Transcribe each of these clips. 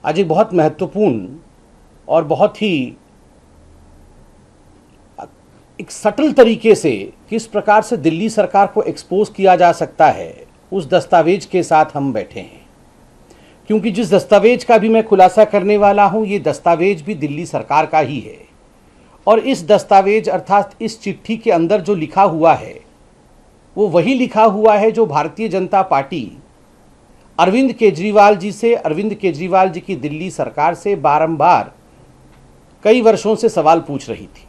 आज एक बहुत महत्वपूर्ण और बहुत ही एक सटल तरीके से किस प्रकार से दिल्ली सरकार को एक्सपोज किया जा सकता है, उस दस्तावेज के साथ हम बैठे हैं। क्योंकि जिस दस्तावेज का भी मैं खुलासा करने वाला हूं, ये दस्तावेज भी दिल्ली सरकार का ही है। और इस दस्तावेज अर्थात इस चिट्ठी के अंदर जो लिखा हुआ है वो वही लिखा हुआ है जो भारतीय जनता पार्टी अरविंद केजरीवाल जी से, अरविंद केजरीवाल जी की दिल्ली सरकार से बारंबार कई वर्षों से सवाल पूछ रही थी।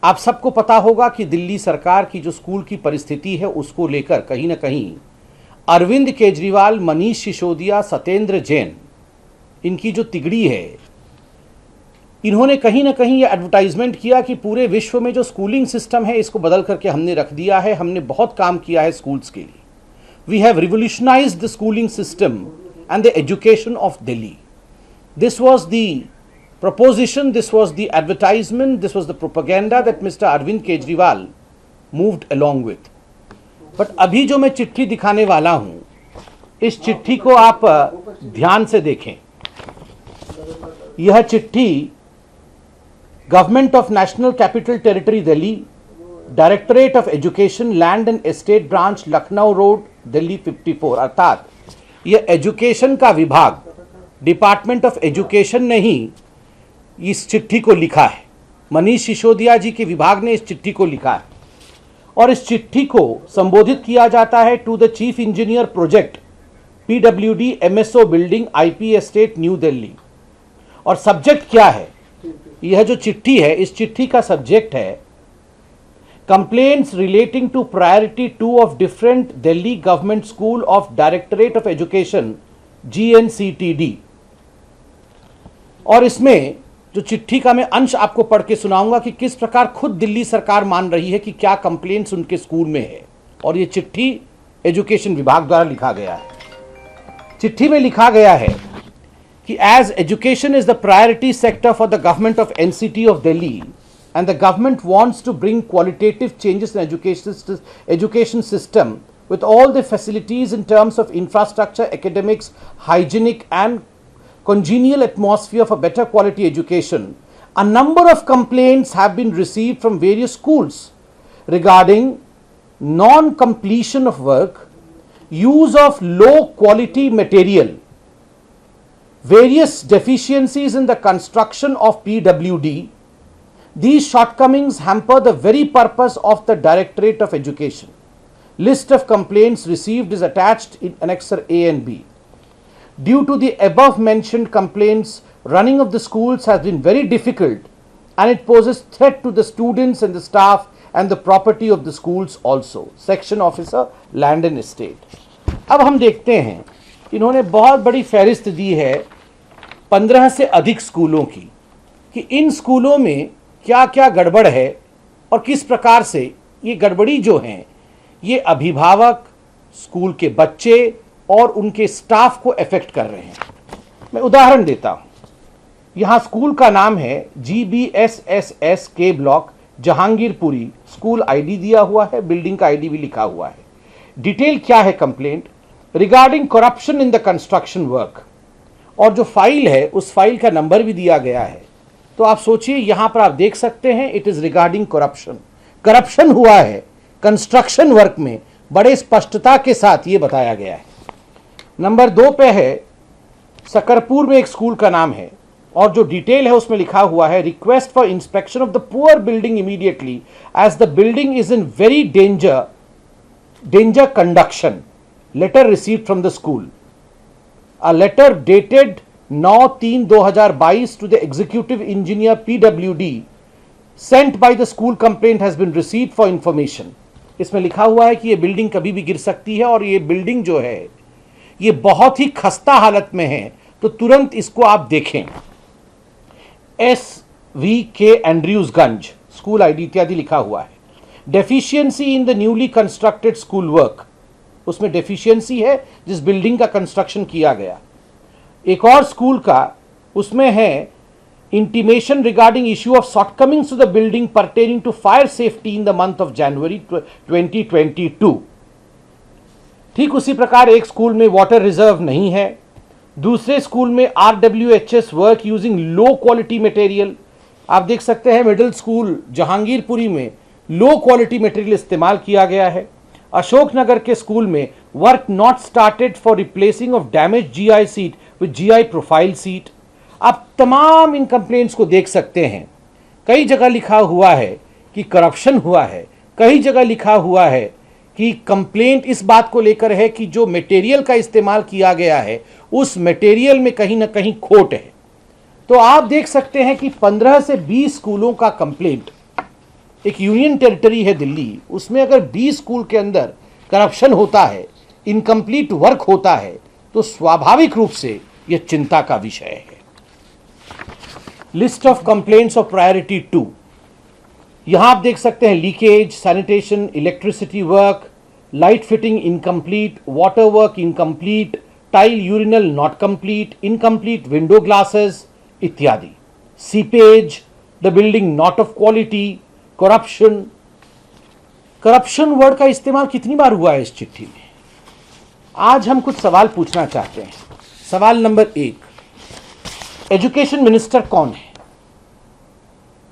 आप सबको पता होगा कि दिल्ली सरकार की जो स्कूल की परिस्थिति है उसको लेकर कहीं ना कहीं अरविंद केजरीवाल, मनीष सिसोदिया, सत्येंद्र जैन, इनकी जो तिगड़ी है, इन्होंने कहीं ना कहीं ये एडवर्टाइजमेंट किया कि पूरे विश्व में जो स्कूलिंग सिस्टम है इसको बदल करके हमने रख दिया है, हमने बहुत काम किया है स्कूल्स के लिए। We have revolutionised the schooling system and the education of Delhi. This was the proposition, this was the advertisement, this was the propaganda that Mr. Arvind Kejriwal moved along with. But अभी जो मैं चिट्ठी दिखाने वाला हूं, इस चिट्ठी को आप ध्यान से देखें। यह चिट्ठी government of national capital territory Delhi, directorate of education, land and estate branch, Lucknow road, Delhi 54, अर्थात यह एजुकेशन का विभाग, डिपार्टमेंट ऑफ एजुकेशन ने ही इस चिट्ठी को लिखा है। मनीष सिसोदिया जी के विभाग ने इस चिट्ठी को लिखा है और इस चिट्ठी को संबोधित किया जाता है to the chief engineer project, PWD MSO building, IP estate, new Delhi. और सब्जेक्ट क्या है? यह जो चिट्ठी है, इस चिट्ठी का सब्जेक्ट है complaints relating to priority 2 of different Delhi government school of directorate of education, GNCTD। और इसमें जो चिट्ठी का मैं अंश आपको पढ़ के सुनाऊंगा कि किस प्रकार खुद दिल्ली सरकार मान रही है कि क्या कंप्लेंट्स उनके स्कूल में है। और ये चिट्ठी एजुकेशन विभाग द्वारा लिखा गया है। चिट्ठी में लिखा गया है कि as education is the priority sector for the government of NCT of Delhi and the government wants to bring qualitative changes in education system with all the facilities in terms of infrastructure, academics, hygienic and congenial atmosphere for better quality education, a number of complaints have been received from various schools regarding non-completion of work, use of low quality material, various deficiencies in the construction of PWD. These shortcomings hamper the very purpose of the Directorate of Education. List of complaints received is attached in Annexure A and B. Due to the above mentioned complaints, running of the schools has been very difficult and it poses threat to the students and the staff and the property of the schools also. Section Officer, Land and Estate. अब हम देखते हैं, इन्होंने बहुत बड़ी फहरिस्त दी है 15 से अधिक स्कूलों की कि इन स्कूलों में क्या क्या गड़बड़ है और किस प्रकार से ये गड़बड़ी जो है ये अभिभावक, स्कूल के बच्चे और उनके स्टाफ को इफेक्ट कर रहे हैं। मैं उदाहरण देता हूं। यहां स्कूल का नाम है GBSSSK block, Jahangirpuri. School ID दिया हुआ है, बिल्डिंग का ID भी लिखा हुआ है। डिटेल क्या है? Complaint regarding corruption in the construction work. और जो फाइल है उस फाइल का नंबर भी दिया गया है। तो आप सोचिए, यहां पर आप देख सकते हैं it is regarding corruption. Corruption हुआ है कंस्ट्रक्शन वर्क में, बड़े स्पष्टता के साथ ये बताया गया है। नंबर 2 पे है, सकरपुर में एक स्कूल का नाम है और जो डिटेल है उसमें लिखा हुआ है request for inspection of the poor building immediately as the building is in very danger conduction. Letter received from the school. A letter dated 9/3/2022 to the executive engineer PWD sent by the school complaint has been received for information। इसमें लिखा हुआ है कि ये building कभी भी गिर सकती है और ये बिल्डिंग जो है ये बहुत ही खस्ता हालत में है, तो तुरंत इसको आप देखें। SVK एंड्रयूजगंज स्कूल ID इत्यादि लिखा हुआ है। Deficiency in the newly constructed school work, उसमें डेफिशिएंसी है जिस बिल्डिंग का कंस्ट्रक्शन किया गया। एक और स्कूल का उसमें है intimation regarding issue of shortcomings to the building pertaining to fire safety in the month of January 2022। ठीक उसी प्रकार एक स्कूल में वाटर रिजर्व नहीं है, दूसरे स्कूल में RWHS work using low quality material. आप देख सकते हैं मिडिल स्कूल जहांगीरपुरी में लो क्वालिटी मटेरियल इस्तेमाल किया गया है। अशोकनगर के स्कूल में work not started for replacing of damage GI seat with GI profile seat. आप तमाम इन कंप्लेंट्स को देख सकते हैं। कई जगह लिखा हुआ है कि करप्शन हुआ है, कई जगह लिखा हुआ है कि कंप्लेंट इस बात को लेकर है कि जो मटेरियल का इस्तेमाल किया गया है उस मटेरियल में कहीं ना कहीं खोट है। तो आप देख सकते हैं कि 15 से 20 स्कूलों का कंप्लेंट, एक यूनियन टेरिटरी है दिल्ली, उसमें अगर 20 स्कूल के अंदर करप्शन होता है, इनकम्प्लीट वर्क होता है, तो स्वाभाविक रूप से यह चिंता का विषय है। List of complaints of priority 2, यहां आप देख सकते हैं leakage, sanitation, electricity work, light fitting incomplete, water work incomplete, tile urinal not complete, incomplete window glasses इत्यादि, seepage, the building not of quality, corruption. Corruption word का इस्तेमाल कितनी बार हुआ है इस चिट्ठी में? आज हम कुछ सवाल पूछना चाहते हैं। सवाल नंबर 1, एजुकेशन मिनिस्टर कौन है?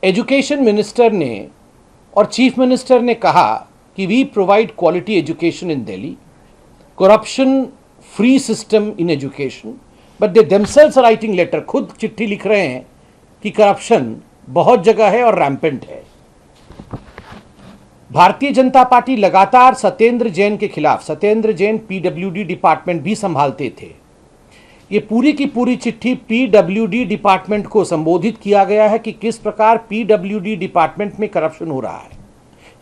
एजुकेशन मिनिस्टर ने और चीफ मिनिस्टर ने कहा कि we provide quality education in Delhi, corruption free system in education, but they themselves are writing letter, खुद चिट्ठी लिख रहे हैं कि करप्शन बहुत जगह है और रैम्पेंट है। भारतीय जनता पार्टी लगातार सत्येंद्र जैन के खिलाफ, सत्येंद्र जैन PWD डिपार्टमेंट भी संभालते थे, ये पूरी की पूरी चिट्ठी PWD डिपार्टमेंट को संबोधित किया गया है कि किस प्रकार PWD डिपार्टमेंट में करप्शन हो रहा है,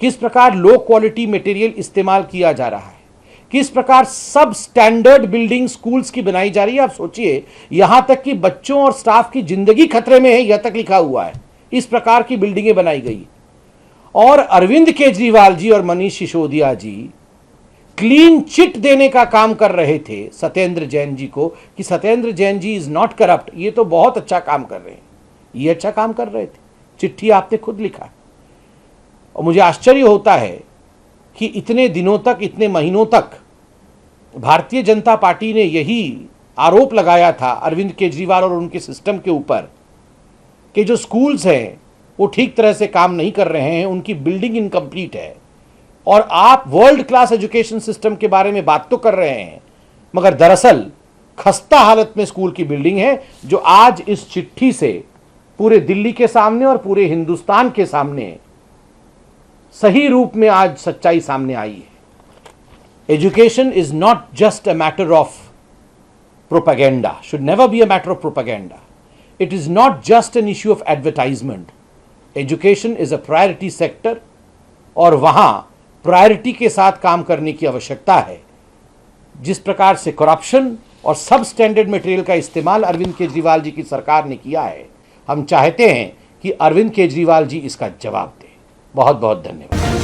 किस प्रकार लो क्वालिटी मटेरियल इस्तेमाल किया जा रहा है, किस प्रकार सब स्टैंडर्ड बिल्डिंग स्कूल्स की बनाई जा रही है। आप सोचिए, यहां तक कि बच्चों और स्टाफ की जिंदगी खतरे में है, यह तक लिखा हुआ है, इस प्रकार की बिल्डिंगें बनाई गई। और अरविंद केजरीवाल जी और मनीष सिसोदिया जी क्लीन चिट देने का काम कर रहे थे सत्येंद्र जैन जी को कि Satyendra Jain ji is not corrupt, ये तो बहुत अच्छा काम कर रहे हैं। ये अच्छा काम कर रहे थे, चिट्ठी आपने खुद लिखा। और मुझे आश्चर्य होता है कि इतने दिनों तक, इतने महीनों तक भारतीय जनता पार्टी ने यही आरोप लगाया था अरविंद केजरीवाल और उनके सिस्टम के ऊपर कि जो स्कूल्स हैं वो ठीक तरह से काम नहीं कर रहे हैं, उनकी बिल्डिंग इनकम्प्लीट है। और आप वर्ल्ड क्लास एजुकेशन सिस्टम के बारे में बात तो कर रहे हैं, मगर दरअसल खस्ता हालत में स्कूल की बिल्डिंग है, जो आज इस चिट्ठी से पूरे दिल्ली के सामने और पूरे हिंदुस्तान के सामने सही रूप में आज सच्चाई सामने आई है। Education is not just a matter of propaganda, should never be a matter of propaganda. It is not just an issue of advertisement. Education is a priority sector और वहां प्रायोरिटी के साथ काम करने की आवश्यकता है। जिस प्रकार से करप्शन और सब स्टैंडर्ड मटेरियल का इस्तेमाल अरविंद केजरीवाल जी की सरकार ने किया है, हम चाहते हैं कि अरविंद केजरीवाल जी इसका जवाब दें। बहुत बहुत धन्यवाद।